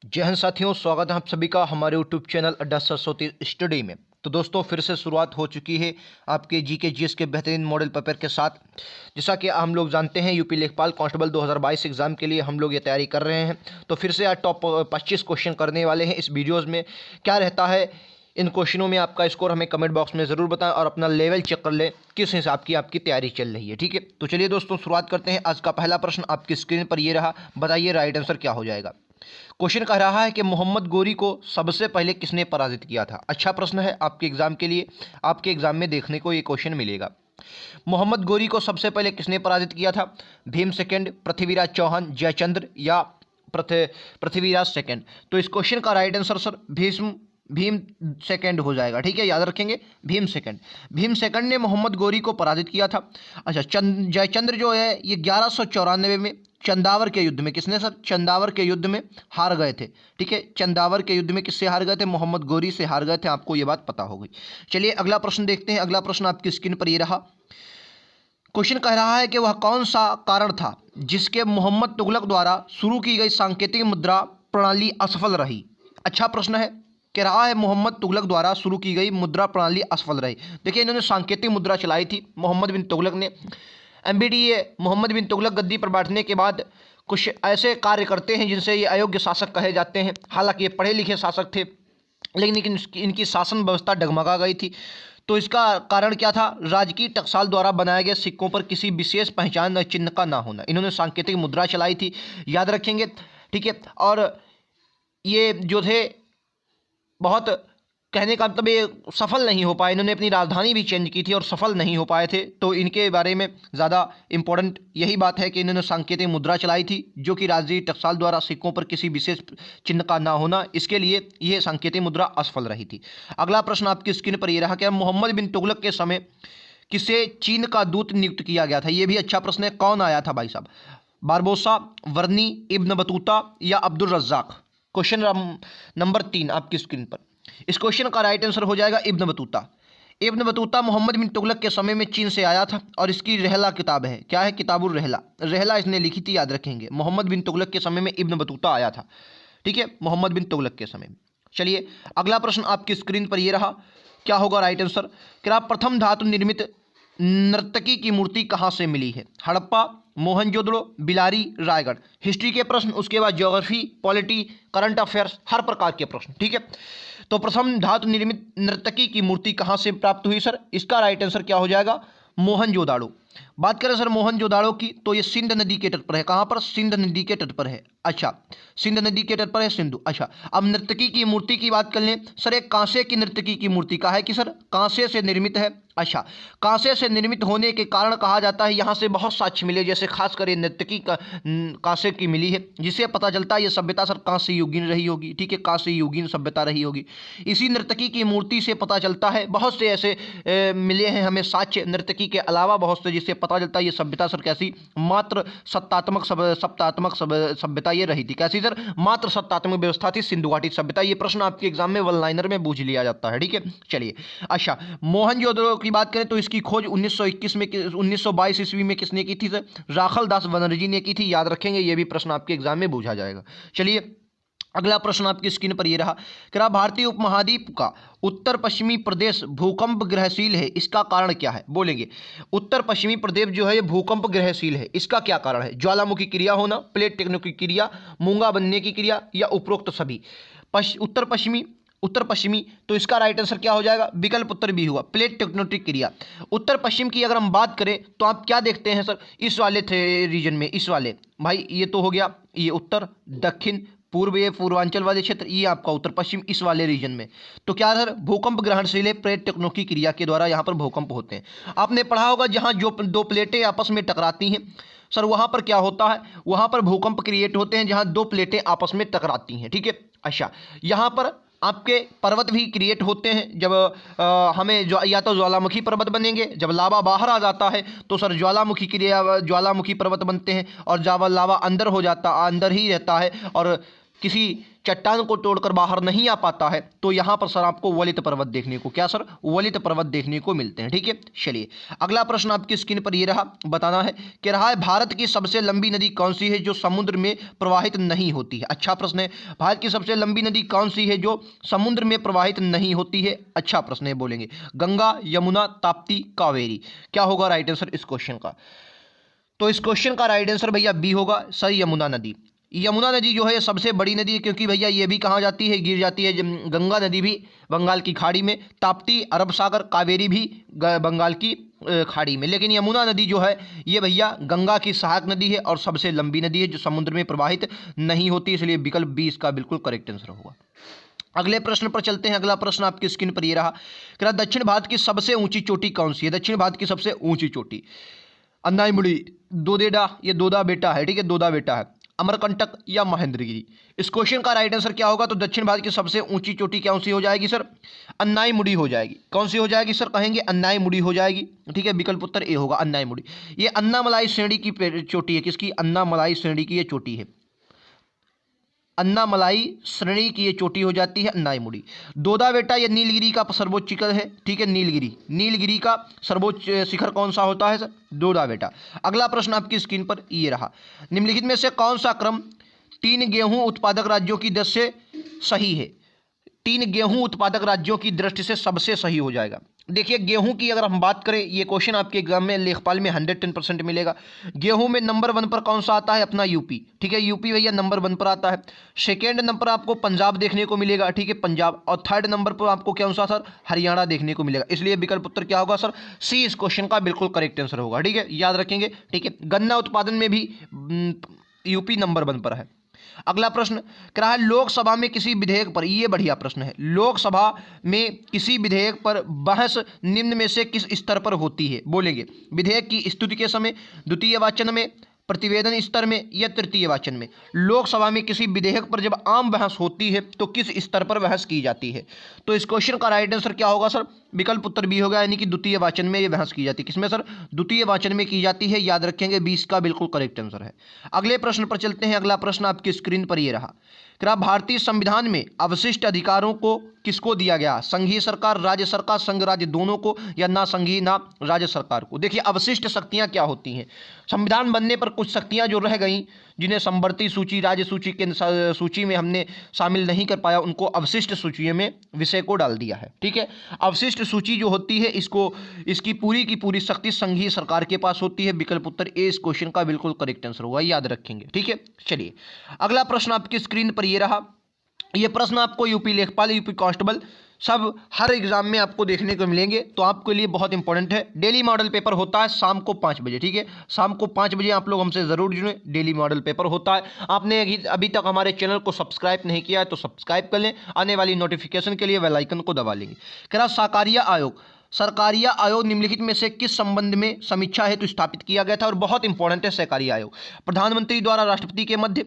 जय हिंद साथियों, स्वागत है आप सभी का हमारे यूट्यूब चैनल अड्डा सरस्वती स्टडी में। तो दोस्तों, फिर से शुरुआत हो चुकी है आपके जीके जीएस के बेहतरीन मॉडल पेपर के साथ। जैसा कि हम लोग जानते हैं, यूपी लेखपाल कांस्टेबल 2022 एग्जाम के लिए हम लोग ये तैयारी कर रहे हैं। तो फिर से आज टॉप 25 क्वेश्चन करने वाले हैं इस वीडियोज़ में। क्या रहता है इन क्वेश्चनों में आपका स्कोर, हमें कमेंट बॉक्स में ज़रूर बताएं और अपना लेवल चेक कर लें किस हिसाब की आपकी तैयारी चल रही है। ठीक है, तो चलिए दोस्तों शुरुआत करते हैं। आज का पहला प्रश्न आपकी स्क्रीन पर ये रहा, बताइए राइट आंसर क्या हो जाएगा। क्वेश्चन कह रहा है कि मोहम्मद गोरी को सबसे पहले किसने पराजित किया था। अच्छा प्रश्न है आपके एग्जाम के लिए, आपके एग्जाम में देखने को ये क्वेश्चन मिलेगा। मोहम्मद गोरी को सबसे पहले किसने पराजित किया था? भीम सेकंड, पृथ्वीराज चौहान, जयचंद्र या पृथ्वीराज सेकंड। तो इस क्वेश्चन का right answer sir Bhim second हो जाएगा। ठीक है, याद रखेंगे भीम सेकंड ने मोहम्मद गोरी को पराजित किया था। अच्छा, जयचंद्र जो है ये 1194 में चंदावर के युद्ध में, किसने सर? चंदावर के युद्ध में हार गए थे। ठीक है, चंदावर के युद्ध में किससे हार गए थे? मोहम्मद गोरी से हार गए थे, आपको ये बात पता होगी। चलिए अगला प्रश्न देखते हैं। अगला प्रश्न आपकी स्क्रीन पर ये रहा। क्वेश्चन कह रहा है कि वह कौन सा कारण था जिसके मोहम्मद तुगलक द्वारा शुरू की गई सांकेतिक मुद्रा प्रणाली असफल रही। अच्छा प्रश्न है, कह रहा है मोहम्मद तुगलक द्वारा शुरू की गई मुद्रा प्रणाली असफल रही। देखिए, इन्होंने सांकेतिक मुद्रा चलाई थी मोहम्मद बिन तुगलक ने। एमबीडीए मोहम्मद बिन तुगलक गद्दी पर बैठने के बाद कुछ ऐसे कार्य करते हैं जिनसे ये अयोग्य शासक कहे जाते हैं। हालांकि ये पढ़े लिखे शासक थे, लेकिन इनकी शासन व्यवस्था डगमगा गई थी। तो इसका कारण क्या था? राजकीय टकसाल द्वारा बनाए गए सिक्कों पर किसी विशेष पहचान चिन्ह का ना होना। इन्होंने सांकेतिक मुद्रा चलाई थी, याद रखेंगे। ठीक है, और ये जो थे बहुत, कहने का मतलब ये सफल नहीं हो पाए। इन्होंने अपनी राजधानी भी चेंज की थी और सफल नहीं हो पाए थे। तो इनके बारे में ज़्यादा इम्पोर्टेंट यही बात है कि इन्होंने सांकेतिक मुद्रा चलाई थी जो कि राजकीय टकसाल द्वारा सिक्कों पर किसी विशेष चिन्ह का ना होना, इसके लिए यह सांकेतिक मुद्रा असफल रही थी। अगला प्रश्न आपकी स्क्रीन पर यह रहा कि मोहम्मद बिन तुगलक के समय किसे चीन का दूत नियुक्त किया गया था। यह भी अच्छा प्रश्न है। कौन आया था भाई साहब? बारबोसा, वर्नी, इब्न बतूता या अब्दुल रज्जाक। क्वेश्चन नंबर 3 आपकी स्क्रीन पर। इस क्वेश्चन का राइट आंसर हो जाएगा Ibn Battuta. Ibn Battuta Muhammad bin Tughlaq के समय में चीन से आया था और इसकी रहला किताब है। क्या है? किताबुर रहला। रहला इसने लिखी थी, याद रखेंगे। मोहम्मद बिन तुगलक के समय में इब्न बतूता आया था। ठीक है, मोहम्मद बिन तुगलक के समय में। चलिए अगला प्रश्न आपकी स्क्रीन पर यह रहा, क्या होगा राइट आंसर? क्या प्रथम धातु निर्मित नर्तकी की मूर्ति कहाँ से मिली है? हड़प्पा, मोहनजोदड़ो, बिलारी, रायगढ़। हिस्ट्री के प्रश्न, उसके बाद ज्योग्राफी, पॉलिटी, करंट अफेयर्स, हर प्रकार के प्रश्न। ठीक है, तो प्रथम धातु निर्मित नर्तकी की मूर्ति कहाँ से प्राप्त हुई सर? इसका राइट आंसर क्या हो जाएगा? मोहनजोदाड़ो। बात करें सर मोहनजोदाड़ो की, तो ये सिंध नदी के तट पर है। कहाँ पर? सिंध नदी के तट पर है। अच्छा, सिंध नदी के तट पर है, सिंधु। अच्छा, अब नर्तकी की मूर्ति की बात कर लें सर। एक कांसे की नर्तकी की मूर्ति का है कि सर कांसे से निर्मित है। अच्छा, कांसे से निर्मित होने के कारण कहा जाता है, यहाँ से बहुत साक्ष्य मिले, जैसे खासकर ये नर्तकी का कांसे की मिली है, जिससे पता चलता है ये सभ्यता सर कांस्य युगीन रही होगी। ठीक है, कांस्य युगीन सभ्यता रही होगी। इसी नर्तकी की मूर्ति से पता चलता है, बहुत से ऐसे मिले हैं हमें साक्ष्य नर्तकी के अलावा बहुत से, जिससे पता चलता है ये सभ्यता सर कैसी, मात्र सत्तात्मक सभ्यता ये रही थी। कैसी सर? मात्र सत्तात्मक व्यवस्था थी, सिंधु घाटी सभ्यता। ये प्रश्न आपके एग्जाम में वन लाइनर में पूछ लिया जाता है। ठीक है, चलिए। अच्छा, मोहनजोदड़ो की बात करें तो इसकी खोज 1922 ईस्वी में किसने की थी सर? राखल दास बनर्जी ने की थी, याद रखेंगे। ये भी प्रश्न आपके एग्जाम में पूछा जाएगा। चलिए अगला प्रश्न आपकी स्क्रीन पर यह रहा, क्या भारतीय उपमहाद्वीप का उत्तर पश्चिमी प्रदेश भूकंप ग्रहशील है? इसका कारण क्या है? बोलेंगे उत्तर पश्चिमी प्रदेश जो है ये भूकंप ग्रहशील है, इसका क्या कारण है? ज्वालामुखी क्रिया होना, प्लेट टेक्टोनिक की क्रिया, मूंगा बनने की क्रिया या उपरोक्त सभी। उत्तर पश्चिमी, तो इसका राइट आंसर क्या हो जाएगा? विकल्प उत्तर भी हुआ, प्लेट टेक्टोनिक क्रिया। उत्तर पश्चिम की अगर हम बात करें तो आप क्या देखते हैं सर? इस वाले थे रीजन में, इस वाले भाई, ये तो हो गया ये उत्तर, दक्षिण, पूर्व, ये पूर्वांचल वाले क्षेत्र, ये आपका उत्तर पश्चिम, इस वाले रीजन में। तो क्या सर? भूकंप ग्रहणशील है, प्लेट टेक्टोनिक की क्रिया के द्वारा यहाँ पर भूकंप होते हैं। आपने पढ़ा होगा जहाँ जो दो प्लेटें आपस में टकराती हैं सर, वहाँ पर क्या होता है? वहाँ पर भूकंप क्रिएट होते हैं जहाँ दो प्लेटें आपस में टकराती हैं। ठीक है, अच्छा, यहाँ पर आपके पर्वत भी क्रिएट होते हैं जब हमें या तो ज्वालामुखी पर्वत बनेंगे, जब लावा बाहर आ जाता है तो सर ज्वालामुखी पर्वत बनते हैं, और जब लावा अंदर हो जाता, अंदर ही रहता है और किसी चट्टान को तोड़कर बाहर नहीं आ पाता है, तो यहाँ पर सर आपको वलित पर्वत देखने को, क्या सर, वलित पर्वत देखने को मिलते हैं। ठीक है, चलिए अगला प्रश्न आपकी स्क्रीन पर ये रहा, बताना है कि रहा है भारत की सबसे लंबी नदी कौन सी है जो समुद्र में प्रवाहित नहीं होती है। अच्छा प्रश्न है, भारत की सबसे लंबी नदी कौन सी है जो समुद्र में प्रवाहित नहीं होती है। अच्छा प्रश्न है, बोलेंगे गंगा, यमुना, ताप्ती, कावेरी। क्या होगा राइट आंसर इस क्वेश्चन का? तो इस क्वेश्चन का राइट आंसर भैया बी होगा सर, यमुना नदी। यमुना नदी जो है सबसे बड़ी नदी है, क्योंकि भैया ये भी कहाँ जाती है, गिर जाती है। गंगा नदी भी बंगाल की खाड़ी में, ताप्ती अरब सागर, कावेरी भी बंगाल की खाड़ी में, लेकिन यमुना नदी जो है ये भैया गंगा की सहायक नदी है और सबसे लंबी नदी है जो समुद्र में प्रवाहित नहीं होती, इसलिए विकल्प बी इसका बिल्कुल करेक्ट आंसर होगा। अगले प्रश्न पर चलते हैं। अगला प्रश्न आपकी स्क्रीन पर ये रहा कि दक्षिण भारत की सबसे ऊंची चोटी कौन सी है। दक्षिण भारत की सबसे ऊंची चोटी अन्नाईमुड़ी, दोदेडा, ये दोदा बेटा है, ठीक है, दोदा बेटा है, अमरकंटक या महेंद्रगिरी। इस क्वेश्चन का राइट आंसर क्या होगा? तो दक्षिण भारत की सबसे ऊंची चोटी कौन सी हो जाएगी सर? अन्नाईमुड़ी हो जाएगी। कौन सी हो जाएगी सर? कहेंगे अन्नाईमुड़ी हो जाएगी। ठीक है, विकल्प उत्तर ए होगा अन्नाईमुड़ी। ये अन्नामलाई श्रेणी की चोटी है। किसकी? अन्नामलाई श्रेणी की ये चोटी है। अन्नामलाई श्रेणी की ये चोटी हो जाती है अन्नाईमुड़ी। दोदा बेटा ये नीलगिरी का सर्वोच्च शिखर है। ठीक है, नीलगिरी का सर्वोच्च शिखर कौन सा होता है सर? दोदा बेटा। अगला प्रश्न आपकी स्क्रीन पर ये रहा, निम्नलिखित में से कौन सा क्रम 3 गेहूं उत्पादक राज्यों की दृष्टि से सही है? 3 गेहूं उत्पादक राज्यों की दृष्टि से सबसे सही हो जाएगा। देखिए गेहूं की अगर हम बात करें, ये क्वेश्चन आपके एग्जाम में लेखपाल में 110% मिलेगा। गेहूं में नंबर 1 पर कौन सा आता है? अपना यूपी। ठीक है, यूपी भैया नंबर 1 पर आता है। सेकेंड नंबर आपको पंजाब देखने को मिलेगा। ठीक है, पंजाब। और थर्ड नंबर पर आपको क्या सा सर? हरियाणा देखने को मिलेगा। इसलिए विकल्प उत्तर क्या होगा सर? सी इस क्वेश्चन का बिल्कुल करेक्ट आंसर होगा। ठीक है, याद रखेंगे। ठीक है, गन्ना उत्पादन में भी यूपी नंबर 1 पर है। अगला प्रश्न कह रहा है लोकसभा में किसी विधेयक पर, ये बढ़िया प्रश्न है, लोकसभा में किसी विधेयक पर बहस निम्न में से किस स्तर पर होती है? बोलेंगे विधेयक की स्तुति के समय, द्वितीय वाचन में, प्रतिवेदन स्तर में या तृतीय वाचन में। लोकसभा में किसी विधेयक पर जब आम बहस होती है तो किस स्तर पर बहस की जाती है? तो इस क्वेश्चन का राइट आंसर क्या होगा सर? विकल्प उत्तर बी होगा, यानी कि द्वितीय वाचन में ये बहस की जाती है। किसमें सर? द्वितीय वाचन में की जाती है। याद रखेंगे 20 का बिल्कुल करेक्ट आंसर है। अगले प्रश्न पर चलते हैं। अगला प्रश्न आपकी स्क्रीन पर ये रहा, भारतीय संविधान में अवशिष्ट अधिकारों को किसको दिया गया? संघीय सरकार, राज्य सरकार, संघ राज्य दोनों को, या ना संघीय ना राज्य सरकार को? देखिए अवशिष्ट शक्तियां क्या होती हैं? संविधान बनने पर कुछ शक्तियां जो रह गई, जिन्हें संवर्ती सूची, राज्य सूची के सूची में हमने शामिल नहीं कर पाया, उनको अवशिष्ट सूची में विषय को डाल दिया है। ठीक है, अवशिष्ट सूची जो होती है इसकी पूरी की पूरी शक्ति संघीय सरकार के पास होती है। विकल्प उत्तर ए इस क्वेश्चन का बिल्कुल करेक्ट आंसर होगा, याद रखेंगे। ठीक है, चलिए अगला प्रश्न आपकी स्क्रीन पर ये रहा। ये प्रश्न आपको यूपी लेखपाल, यूपी कांस्टेबल सब हर एग्जाम में आपको देखने को मिलेंगे, तो आपके लिए बहुत इंपॉर्टेंट है। डेली मॉडल पेपर होता है शाम को 5 बजे। ठीक है, शाम को 5 बजे आप लोग हमसे ज़रूर जुड़ें। डेली मॉडल पेपर होता है। आपने अभी तक हमारे चैनल को सब्सक्राइब नहीं किया है तो सब्सक्राइब कर लें। आने वाली नोटिफिकेशन के लिए बेल आइकन को दबा लेंगे। कह रहा सरकारिया आयोग, सरकारिया आयोग निम्नलिखित में से किस संबंध में समीक्षा हेतु स्थापित किया गया था? और बहुत इंपॉर्टेंट है सरकारिया आयोग। प्रधानमंत्री द्वारा राष्ट्रपति के मध्य,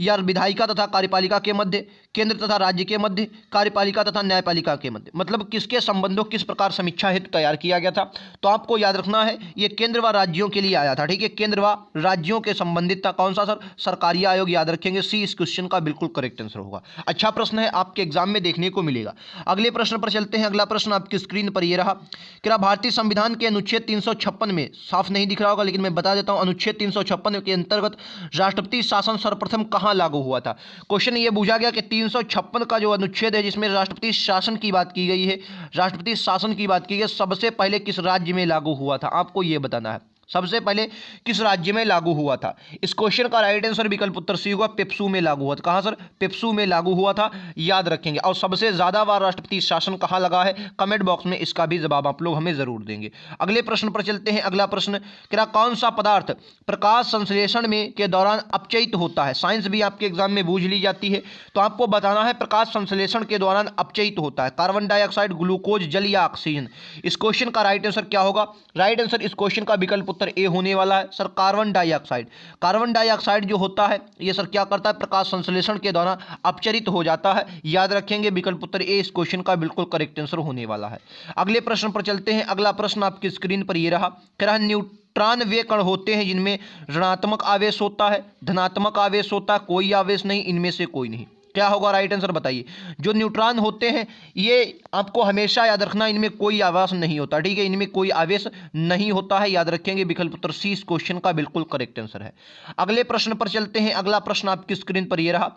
या विधायिका तथा कार्यपालिका के मध्य, केंद्र तथा राज्य के मध्य, कार्यपालिका तथा न्यायपालिका के मध्य। मतलब किसके संबंधों किस प्रकार समीक्षा हेतु तैयार किया गया था? तो आपको याद रखना है ये केंद्र व राज्यों के लिए आया था। ठीक है, केंद्र व राज्यों के संबंधित था। कौन सा सर? सरकारिया आयोग। याद रखेंगे सी इस क्वेश्चन का बिल्कुल करेक्ट आंसर होगा। अच्छा प्रश्न है, आपके एग्जाम में देखने को मिलेगा। अगले प्रश्न पर चलते हैं। अगला प्रश्न आपकी स्क्रीन पर यह रहा, क्या भारतीय संविधान के अनुच्छेद 356 में, साफ नहीं दिख रहा होगा लेकिन मैं बता देता हूं, अनुच्छेद 356 के अंतर्गत राष्ट्रपति शासन सर्वप्रथम कहां लागू हुआ था? क्वेश्चन ये पूछा गया कि 356 का जो अनुच्छेद है जिसमें राष्ट्रपति शासन की बात की गई है, राष्ट्रपति शासन की बात की गई है, सबसे पहले किस राज्य में लागू हुआ था? आपको यह बताना है सबसे पहले किस राज्य में लागू हुआ था। इस क्वेश्चन का राइट आंसर विकल्प उत्तर सी होगा, पेप्सू में लागू हुआ था। कहां सर? पेप्सू में लागू हुआ था, याद रखेंगे। और सबसे ज्यादा बार राष्ट्रपति शासन कहां लगा है? कमेंट बॉक्स में इसका भी जवाब आप लोग हमें जरूर देंगे। अगले प्रश्न पर चलते हैं। अगला प्रश्न, क्या कौन सा पदार्थ प्रकाश संश्लेषण में के दौरान अपचयित होता है? साइंस भी आपके एग्जाम में बूझ ली जाती है, तो आपको बताना है प्रकाश संश्लेषण के दौरान अपचयित होता है कार्बन डाइऑक्साइड, ग्लूकोज, जल या ऑक्सीजन। इस क्वेश्चन का राइट आंसर क्या होगा? राइट आंसर इस क्वेश्चन का विकल्प उत्तर ए होने वाला है sir, carbon dioxide. Carbon dioxide जो होता है ये सर क्या करता है? प्रकाश संश्लेषण के दौरान अपचरित हो जाता है। याद रखेंगे विकल्प उत्तर ए इस क्वेश्चन का बिल्कुल करेक्ट आंसर होने वाला है। अगले प्रश्न पर चलते हैं। अगला प्रश्न आपकी स्क्रीन पर ये रहा, कह रहा न्यूट्रॉन वे कण होते हैं जिनमें ऋणात्मक आवेश होता है, धनात्मक आवेश होता है, कोई आवेश नहीं, इनमें से कोई नहीं। क्या होगा राइट आंसर बताइए। जो न्यूट्रॉन होते हैं ये आपको हमेशा याद रखना, इनमें कोई आवेश नहीं होता, ठीक है, इनमें कोई आवेश नहीं होता है, याद रखेंगे। विकल्प उत्तर सी इस क्वेश्चन का बिल्कुल करेक्ट आंसर है। अगले प्रश्न पर चलते हैं। अगला प्रश्न आपकी स्क्रीन पर यह रहा।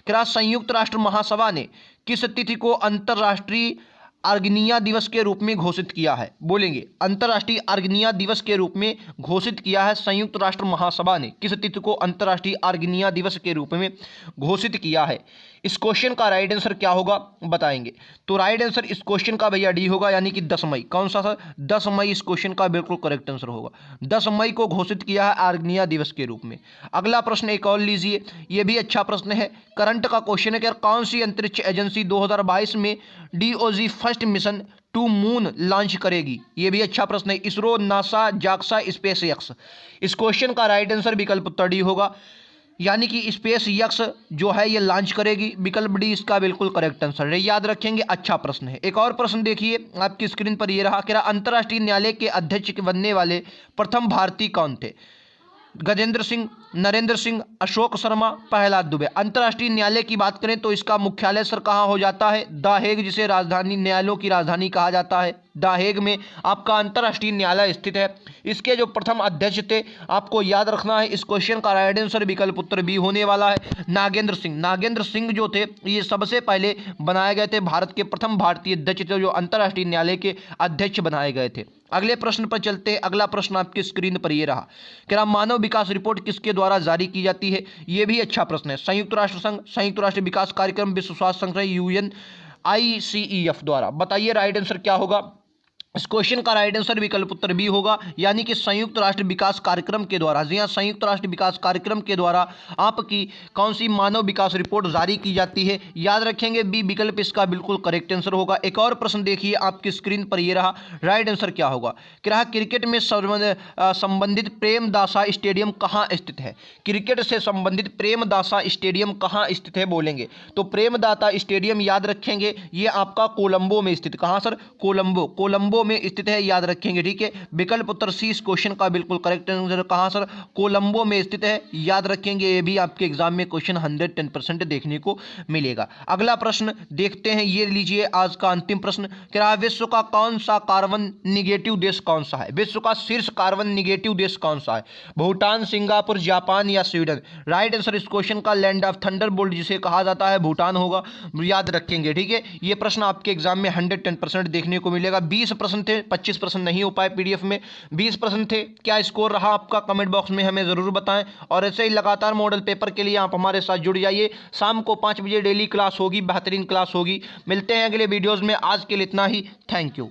क्या संयुक्त राष्ट्र महासभा ने किस तिथि को अंतरराष्ट्रीय आर्गेनिया दिवस के रूप में घोषित किया है? बोलेंगे, अंतर्राष्ट्रीय आर्गेनिया दिवस के रूप में घोषित किया है संयुक्त राष्ट्र महासभा ने किस तिथि को अंतर्राष्ट्रीय आर्गेनिया दिवस के रूप में घोषित किया है? इस क्वेश्चन का राइट आंसर क्या होगा बताएंगे। तो राइट आंसर इस क्वेश्चन का भैया डी होगा, यानी कि 10 मई। कौन सा सर? 10 मई इस क्वेश्चन का बिल्कुल करेक्ट आंसर होगा। 10 मई को घोषित किया है आर्गेनिया दिवस के रूप में। अगला प्रश्न एक और लीजिए, यह भी अच्छा प्रश्न है, करंट का क्वेश्चन है कि कौन सी अंतरिक्ष एजेंसी 2022 में DOG first mission to moon launch करेगी? यह भी अच्छा प्रश्न है। ISRO, NASA, JAXA, SpaceX. इस क्वेश्चन का राइट आंसर विकल्प उत्तर डी होगा, यानी कि स्पेस एक्स जो है ये लॉन्च करेगी। विकल्प डी इसका बिल्कुल करेक्ट आंसर है, याद रखेंगे, अच्छा प्रश्न है। एक और प्रश्न देखिए आपकी स्क्रीन पर ये रहा कि अंतर्राष्ट्रीय न्यायालय के अध्यक्ष बनने वाले प्रथम भारतीय कौन थे? गजेंद्र सिंह, नरेंद्र सिंह, अशोक शर्मा, प्रहलाद दुबे। अंतर्राष्ट्रीय न्यायालय की बात करें तो इसका मुख्यालय सर कहाँ हो जाता है? द हेग, जिसे राजधानी न्यायालयों की राजधानी कहा जाता है। द हेग में आपका अंतर्राष्ट्रीय न्यायालय स्थित है। इसके जो प्रथम अध्यक्ष थे आपको याद रखना है, इस क्वेश्चन का राइट आंसर विकल्प उत्तर बी होने वाला है, नागेंद्र सिंह। नागेंद्र सिंह जो थे ये सबसे पहले बनाए गए थे, भारत के प्रथम भारतीय अध्यक्ष थे जो अंतर्राष्ट्रीय न्यायालय के अध्यक्ष बनाए गए थे। अगले प्रश्न पर चलते हैं। अगला प्रश्न आपकी स्क्रीन पर यह रहा कि मानव विकास रिपोर्ट किसके द्वारा जारी की जाती है? यह भी अच्छा प्रश्न है। संयुक्त राष्ट्र संघ, संयुक्त राष्ट्र विकास कार्यक्रम, विश्व स्वास्थ्य संगठन, यूएन, ICEF द्वारा। बताइए राइट आंसर क्या होगा। इस क्वेश्चन का राइट आंसर विकल्प उत्तर बी होगा, यानी कि संयुक्त राष्ट्र विकास कार्यक्रम के द्वारा। जी हाँ, संयुक्त राष्ट्र विकास कार्यक्रम के द्वारा आपकी कौन सी मानव विकास रिपोर्ट जारी की जाती है? याद रखेंगे बी विकल्प इसका बिल्कुल करेक्ट आंसर होगा। एक और प्रश्न देखिए आपकी स्क्रीन पर यह रहा, राइट आंसर क्या होगा। क्या क्रिकेट में संबंधित प्रेमदासा स्टेडियम कहाँ स्थित है? क्रिकेट से संबंधित प्रेमदासा स्टेडियम कहाँ स्थित है बोलेंगे तो प्रेमदाता स्टेडियम याद रखेंगे ये आपका कोलंबो में स्थित। कहाँ सर? कोलंबो में स्थित है, याद रखेंगे, ठीक है। विकल्प उत्तर सी इस क्वेश्चन का बिल्कुल करेक्ट आंसर। कहां सर? कोलंबो में स्थित है, याद रखेंगे। ये भी आपके एग्जाम में क्वेश्चन 110% देखने को मिलेगा। अगला प्रश्न देखते हैं, ये लीजिए आज का अंतिम प्रश्न। क्या विश्व का कौन सा कार्बन निगेटिव देश कौन सा है? विश्व का शीर्ष कार्बन निगेटिव देश कौन सा है? भूटान, सिंगापुर, जापान या स्वीडन? राइट आंसर इस क्वेश्चन का लैंड ऑफ थंडरबोल्ट जिसे कहा जाता है भूटान होगा, याद रखेंगे, ठीक है। ये प्रश्न आपके एग्जाम में 110% देखने को मिलेगा। 20 प्रश्न थे, 25% नहीं हो पाए पीडीएफ में, 20% थे। क्या स्कोर रहा आपका कमेंट बॉक्स में हमें ज़रूर बताएं। और ऐसे ही लगातार मॉडल पेपर के लिए आप हमारे साथ जुड़ जाइए। शाम को 5 बजे डेली क्लास होगी, बेहतरीन क्लास होगी। मिलते हैं अगले वीडियोज़ में, आज के लिए इतना ही। Thank you.